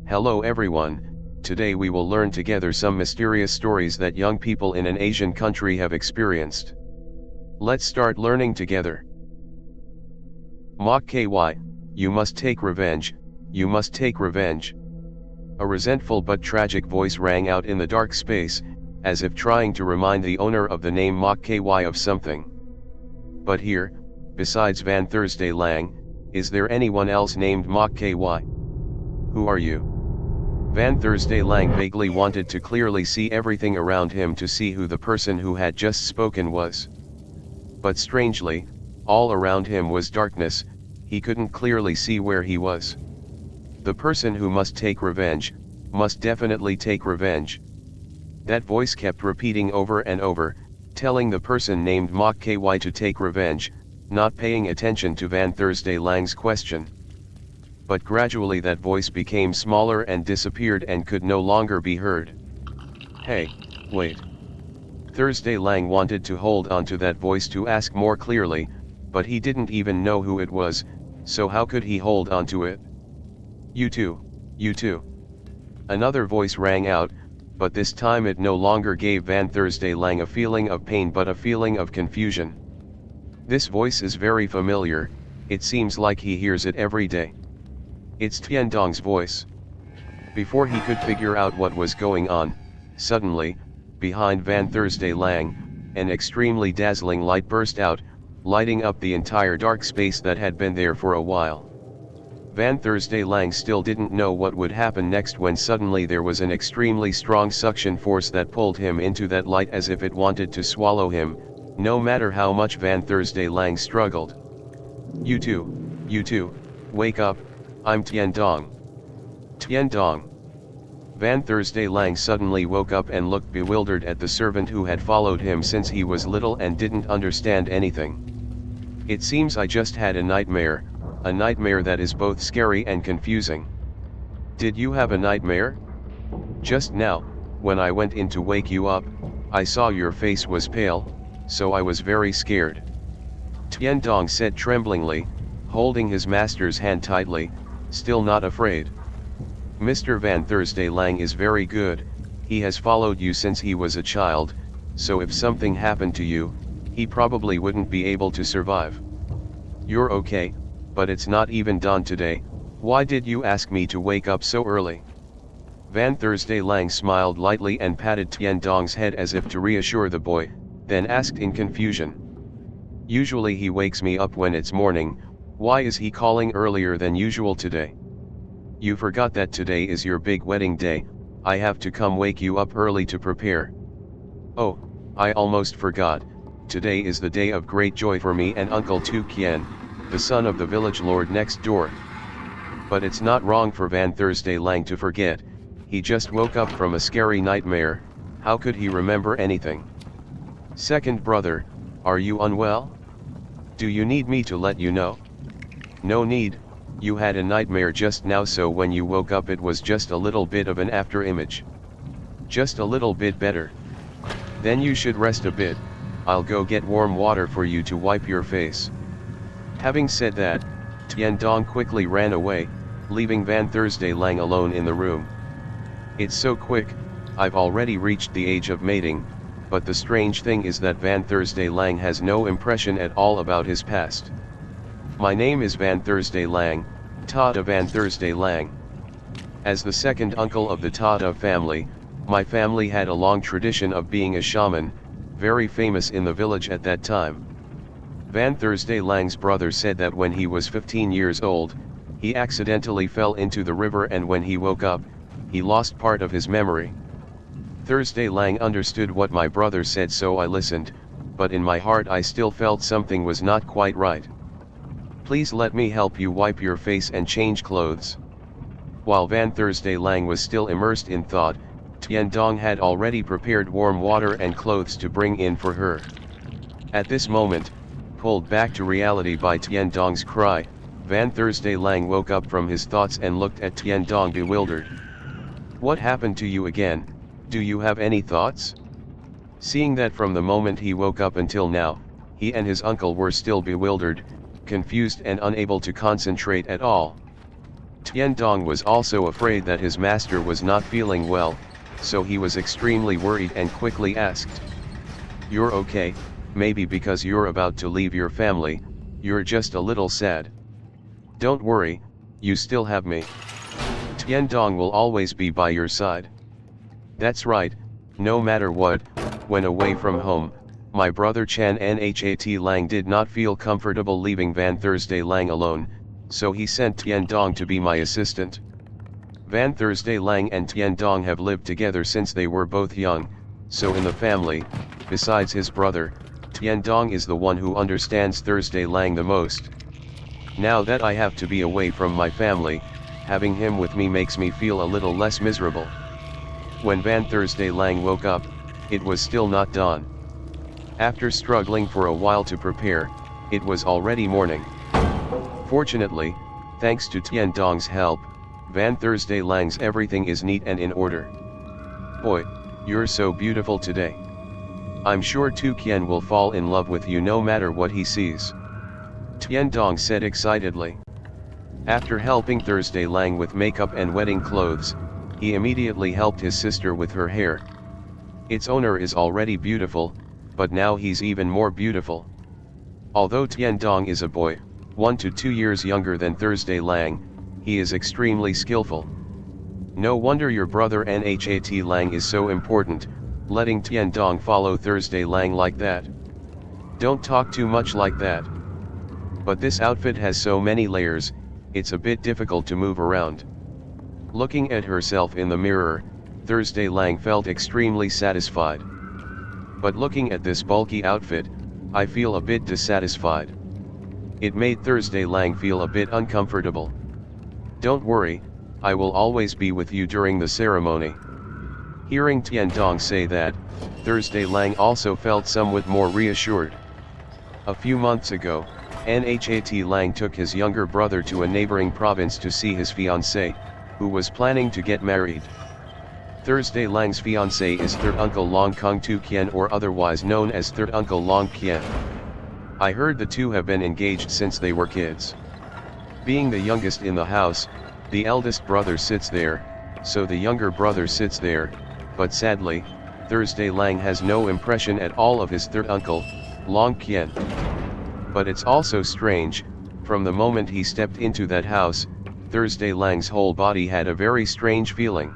Hello everyone, today we will learn together some mysterious stories that young people in an Asian country have experienced. Let's start learning together. Mok KY, you must take revenge, you must take revenge. A resentful but tragic voice rang out in the dark space, as if trying to remind the owner of the name Mok KY of something. But here, besides Van Thursday Lang, is there anyone else named Mok KY? Who are you? Van Thursday Lang vaguely wanted to clearly see everything around him to see who the person who had just spoken was. But strangely, all around him was darkness, he couldn't clearly see where he was. The person who must take revenge, must definitely take revenge. That voice kept repeating over and over, telling the person named Mok KY to take revenge, not paying attention to Van Thursday Lang's question. But gradually that voice became smaller and disappeared and could no longer be heard. Hey, wait. Thursday Lang wanted to hold on to that voice to ask more clearly, but he didn't even know who it was, so how could he hold on to it? You too, you too. Another voice rang out, but this time it no longer gave Van Thursday Lang a feeling of pain but a feeling of confusion. This voice is very familiar, it seems like he hears it every day. It's Tiandong's voice. Before he could figure out what was going on, suddenly, behind Van Thursday Lang, an extremely dazzling light burst out, lighting up the entire dark space that had been there for a while. Van Thursday Lang still didn't know what would happen next when suddenly there was an extremely strong suction force that pulled him into that light as if it wanted to swallow him, no matter how much Van Thursday Lang struggled. You too, wake up, I'm Tiandong. Tiandong. Van Thursday Lang suddenly woke up and looked bewildered at the servant who had followed him since he was little and didn't understand anything. It seems I just had a nightmare that is both scary and confusing. Did you have a nightmare? Just now, when I went in to wake you up, I saw your face was pale, so I was very scared. Tiandong said tremblingly, holding his master's hand tightly, still not afraid. Mr. Van Thursday Lang is very good, he has followed you since he was a child, so if something happened to you, he probably wouldn't be able to survive. You're okay, but it's not even dawn today, why did you ask me to wake up so early? Van Thursday Lang smiled lightly and patted Tiandong's head as if to reassure the boy, then asked in confusion. Usually he wakes me up when it's morning, why is he calling earlier than usual today? You forgot that today is your big wedding day, I have to come wake you up early to prepare. Oh, I almost forgot, today is the day of great joy for me and Uncle Tu Kien, the son of the village lord next door. But it's not wrong for Van Thursday Lang to forget, he just woke up from a scary nightmare, how could he remember anything? Second brother, are you unwell? Do you need me to let you know? No need, you had a nightmare just now so when you woke up it was just a little bit of an after image. Just a little bit better. Then you should rest a bit, I'll go get warm water for you to wipe your face. Having said that, Tiandong quickly ran away, leaving Van Thursday Lang alone in the room. It's so quick, I've already reached the age of mating, but the strange thing is that Van Thursday Lang has no impression at all about his past. My name is Van Thursday Lang, Tata Van Thursday Lang. As the second uncle of the Tata family, my family had a long tradition of being a shaman, very famous in the village at that time. Van Thursday Lang's brother said that when he was 15 years old, he accidentally fell into the river and when he woke up, he lost part of his memory. Thursday Lang understood what my brother said so I listened, but in my heart I still felt something was not quite right. Please let me help you wipe your face and change clothes. While Van Thursday Lang was still immersed in thought, Tiandong had already prepared warm water and clothes to bring in for her. At this moment, pulled back to reality by Tiandong's cry, Van Thursday Lang woke up from his thoughts and looked at Tiandong bewildered. What happened to you again, do you have any thoughts? Seeing that from the moment he woke up until now, he and his uncle were still bewildered, confused and unable to concentrate at all. Tiandong was also afraid that his master was not feeling well, so he was extremely worried and quickly asked, "You're okay? Maybe because you're about to leave your family, you're just a little sad. Don't worry, you still have me. Tiandong will always be by your side." That's right, no matter what, when away from home, my brother Chan Nhat Lang did not feel comfortable leaving Van Thursday Lang alone, so he sent Tiandong to be my assistant. Van Thursday Lang and Tiandong have lived together since they were both young, so in the family, besides his brother, Tiandong is the one who understands Thursday Lang the most. Now that I have to be away from my family, having him with me makes me feel a little less miserable. When Van Thursday Lang woke up, it was still not dawn. After struggling for a while to prepare, it was already morning. Fortunately, thanks to Tiandong's help, Van Thursday Lang's everything is neat and in order. "Boy, you're so beautiful today. I'm sure Tu Kien will fall in love with you no matter what he sees," Tiandong said excitedly. After helping Thursday Lang with makeup and wedding clothes, he immediately helped his sister with her hair. Its owner is already beautiful, but now he's even more beautiful. Although Tiandong is a boy, 1 to 2 years younger than Thursday Lang, he is extremely skillful. No wonder your brother Nhat Lang is so important, letting Tiandong follow Thursday Lang like that. Don't talk too much like that. But this outfit has so many layers, it's a bit difficult to move around. Looking at herself in the mirror, Thursday Lang felt extremely satisfied. But looking at this bulky outfit, I feel a bit dissatisfied. It made Thursday Lang feel a bit uncomfortable. "Don't worry, I will always be with you during the ceremony." Hearing Tiandong say that, Thursday Lang also felt somewhat more reassured. A few months ago, Nhat Lang took his younger brother to a neighboring province to see his fiancée, who was planning to get married. Thursday Lang's fiancé is third uncle Long Kung Tu Kien, or otherwise known as third uncle Long Kien. I heard the two have been engaged since they were kids. Being the youngest in the house, the eldest brother sits there, so the younger brother sits there, but sadly, Thursday Lang has no impression at all of his third uncle, Long Kien. But it's also strange, from the moment he stepped into that house, Thursday Lang's whole body had a very strange feeling.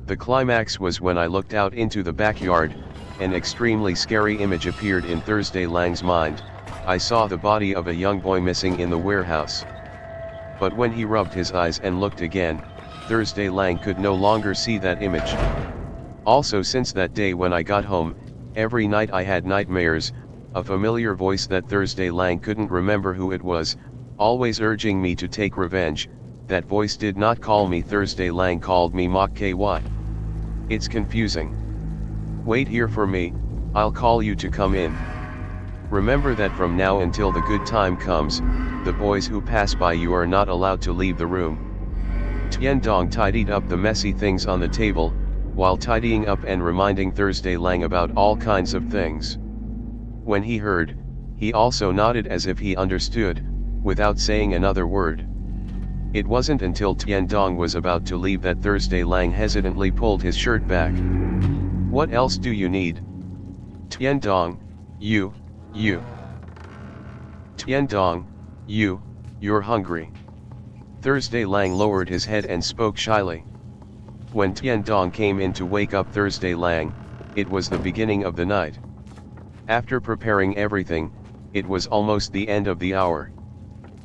The climax was when I looked out into the backyard. An extremely scary image appeared in Thursday Lang's mind. I saw the body of a young boy missing in the warehouse. But when he rubbed his eyes and looked again, Thursday Lang could no longer see that image. Also, since that day when I got home, every night I had nightmares, a familiar voice that Thursday Lang couldn't remember who it was, always urging me to take revenge. That voice did not call me Thursday Lang, called me Mok KY. It's confusing. Wait here for me, I'll call you to come in. Remember that from now until the good time comes, the boys who pass by you are not allowed to leave the room. Tiandong tidied up the messy things on the table, while tidying up and reminding Thursday Lang about all kinds of things. When he heard, he also nodded as if he understood, without saying another word. It wasn't until Tiandong was about to leave that Thursday Lang hesitantly pulled his shirt back. "What else do you need?" "Tiandong, you. Tiandong, you're hungry." Thursday Lang lowered his head and spoke shyly. When Tiandong came in to wake up Thursday Lang, it was the beginning of the night. After preparing everything, it was almost the end of the hour.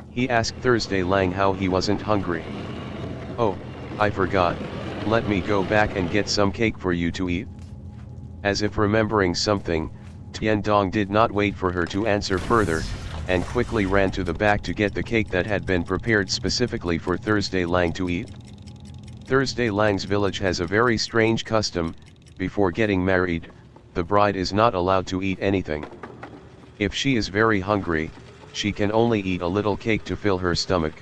He asked Thursday Lang how he wasn't hungry. "Oh, I forgot, let me go back and get some cake for you to eat." As if remembering something, Tiandong did not wait for her to answer further, and quickly ran to the back to get the cake that had been prepared specifically for Thursday Lang to eat. Thursday Lang's village has a very strange custom: before getting married, the bride is not allowed to eat anything. If she is very hungry, she can only eat a little cake to fill her stomach.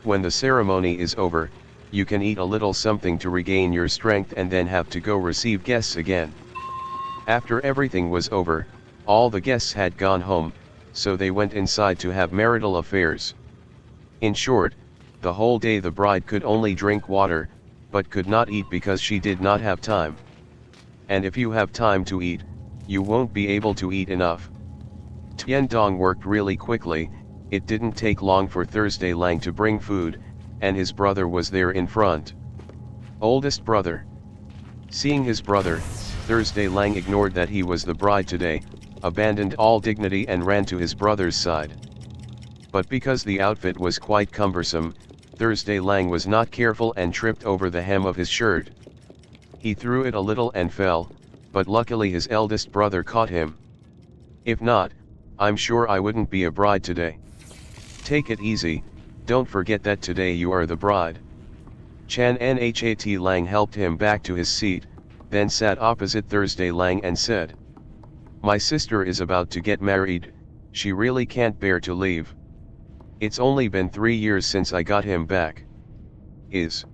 When the ceremony is over, you can eat a little something to regain your strength and then have to go receive guests again. After everything was over, all the guests had gone home, so they went inside to have marital affairs. In short, The whole day the bride could only drink water, but could not eat because she did not have time. And if you have time to eat, you won't be able to eat enough. Tiandong worked really quickly. It didn't take long for Thursday Lang to bring food, and his brother was there in front. Oldest brother. Seeing his brother, Thursday Lang ignored that he was the bride today, abandoned all dignity and ran to his brother's side. But because the outfit was quite cumbersome, Thursday Lang was not careful and tripped over the hem of his shirt. He threw it a little and fell, but luckily his eldest brother caught him. If not, I'm sure I wouldn't be a bride today. Take it easy, don't forget that today you are the bride. Chan Nhat Lang helped him back to his seat, then sat opposite Thursday Lang and said, "My sister is about to get married, she really can't bear to leave. It's only been 3 years since I got him back. Is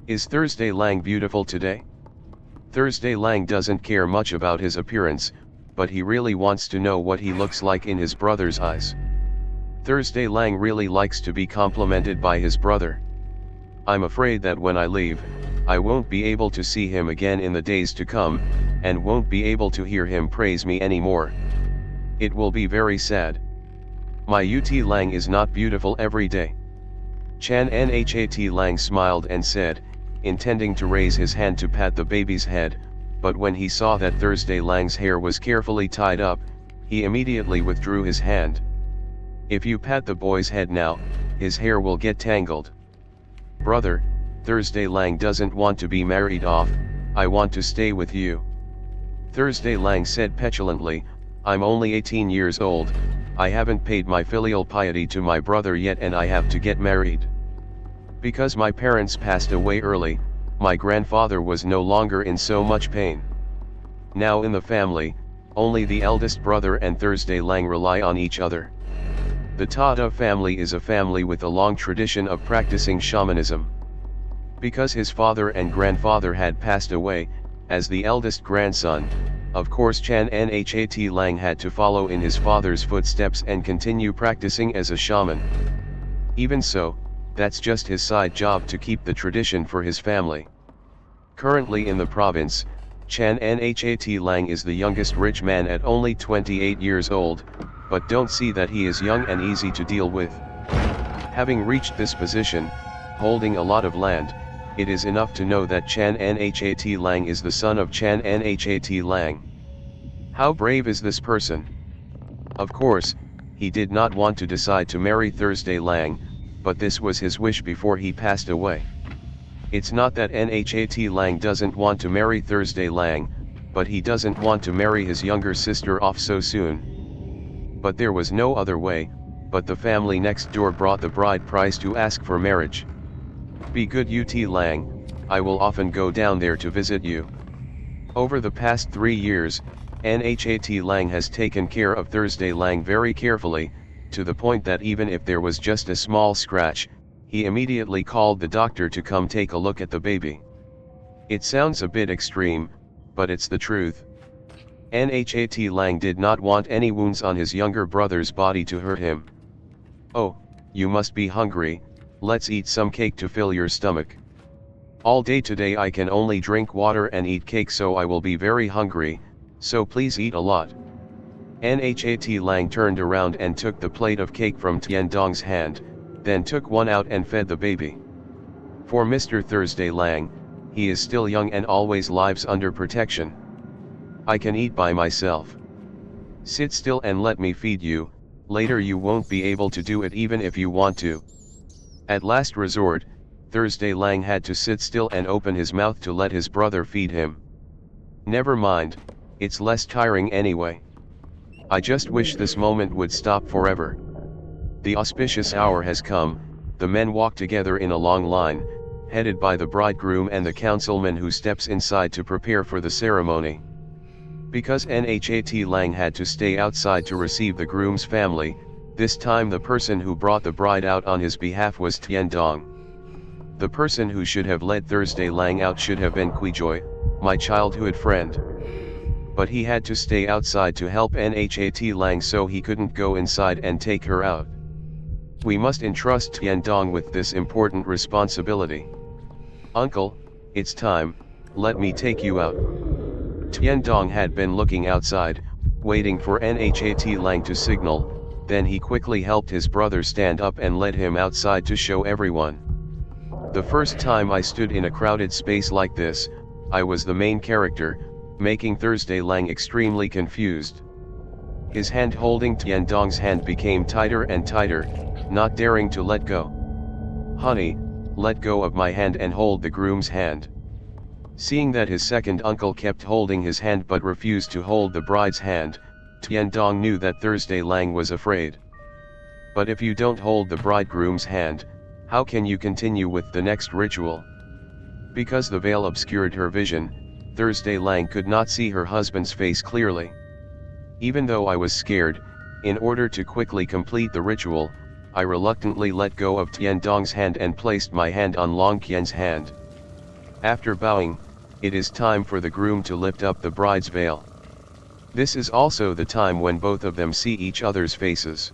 Thursday Lang beautiful today?" Thursday Lang doesn't care much about his appearance, but he really wants to know what he looks like in his brother's eyes. Thursday Lang really likes to be complimented by his brother. "I'm afraid that when I leave, I won't be able to see him again in the days to come, and won't be able to hear him praise me anymore. It will be very sad. My UT Lang is not beautiful every day." Chan Nhat Lang smiled and said, intending to raise his hand to pat the baby's head, but when he saw that Thursday Lang's hair was carefully tied up, he immediately withdrew his hand. "If you pat the boy's head now, his hair will get tangled." "Brother, Thursday Lang doesn't want to be married off, I want to stay with you." Thursday Lang said petulantly, "I'm only 18 years old, I haven't paid my filial piety to my brother yet and I have to get married. Because my parents passed away early, my grandfather was no longer in so much pain. Now in the family, only the eldest brother and Thursday Lang rely on each other. The Tata family is a family with a long tradition of practicing shamanism. Because his father and grandfather had passed away, as the eldest grandson, of course Chan Nhat Lang had to follow in his father's footsteps and continue practicing as a shaman. Even so, that's just his side job to keep the tradition for his family. Currently in the province, Chan Nhat Lang is the youngest rich man at only 28 years old, but don't see that he is young and easy to deal with. Having reached this position, holding a lot of land, it is enough to know that Chan Nhat Lang is the son of Chan Nhat Lang. How brave is this person? Of course, he did not want to decide to marry Thursday Lang, but this was his wish before he passed away. It's not that Nhat Lang doesn't want to marry Thursday Lang, but he doesn't want to marry his younger sister off so soon. But there was no other way, but the family next door brought the bride price to ask for marriage. "Be good UT Lang, I will often go down there to visit you." Over the past 3 years, Nhat Lang has taken care of Thursday Lang very carefully, to the point that even if there was just a small scratch, he immediately called the doctor to come take a look at the baby. It sounds a bit extreme, but it's the truth. Nhat Lang did not want any wounds on his younger brother's body to hurt him. "Oh, you must be hungry, let's eat some cake to fill your stomach. All day today I can only drink water and eat cake, so I will be very hungry, so please eat a lot." Nhat Lang turned around and took the plate of cake from Tiandong's hand, then took one out and fed the baby. For Mr. Thursday Lang, he is still young and always lives under protection. "I can eat by myself. Sit still and let me feed you, later you won't be able to do it even if you want to." At last resort, Thursday Lang had to sit still and open his mouth to let his brother feed him. "Never mind, it's less tiring anyway. I just wish this moment would stop forever." The auspicious hour has come, the men walk together in a long line, headed by the bridegroom and the councilman who steps inside to prepare for the ceremony. Because Nhat Lang had to stay outside to receive the groom's family, this time the person who brought the bride out on his behalf was Tiandong. The person who should have led Thursday Lang out should have been Quijoy, my childhood friend. But he had to stay outside to help Nhat Lang, so he couldn't go inside and take her out. We must entrust Tiandong with this important responsibility. Uncle, it's time, let me take you out. Tiandong had been looking outside, waiting for Nhat Lang to signal, then he quickly helped his brother stand up and led him outside to show everyone. The first time I stood in a crowded space like this, I was the main character, making Thursday Lang extremely confused. His hand holding Tiandong's hand became tighter and tighter, not daring to let go. Honey, let go of my hand and hold the groom's hand. Seeing that his second uncle kept holding his hand but refused to hold the bride's hand, Tiandong knew that Thursday Lang was afraid. But if you don't hold the bridegroom's hand, how can you continue with the next ritual? Because the veil obscured her vision, Thursday Lang could not see her husband's face clearly. Even though I was scared, in order to quickly complete the ritual, I reluctantly let go of Tiandong's hand and placed my hand on Long Qian's hand. After bowing, it is time for the groom to lift up the bride's veil. This is also the time when both of them see each other's faces.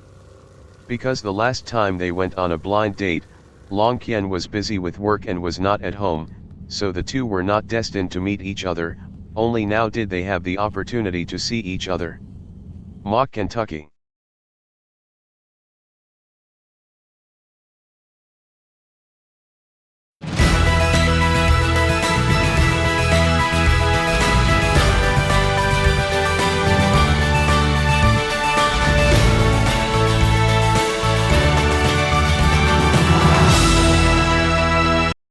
Because the last time they went on a blind date, Long Qian was busy with work and was not at home, so the two were not destined to meet each other, only now did they have the opportunity to see each other. Mock, Kentucky.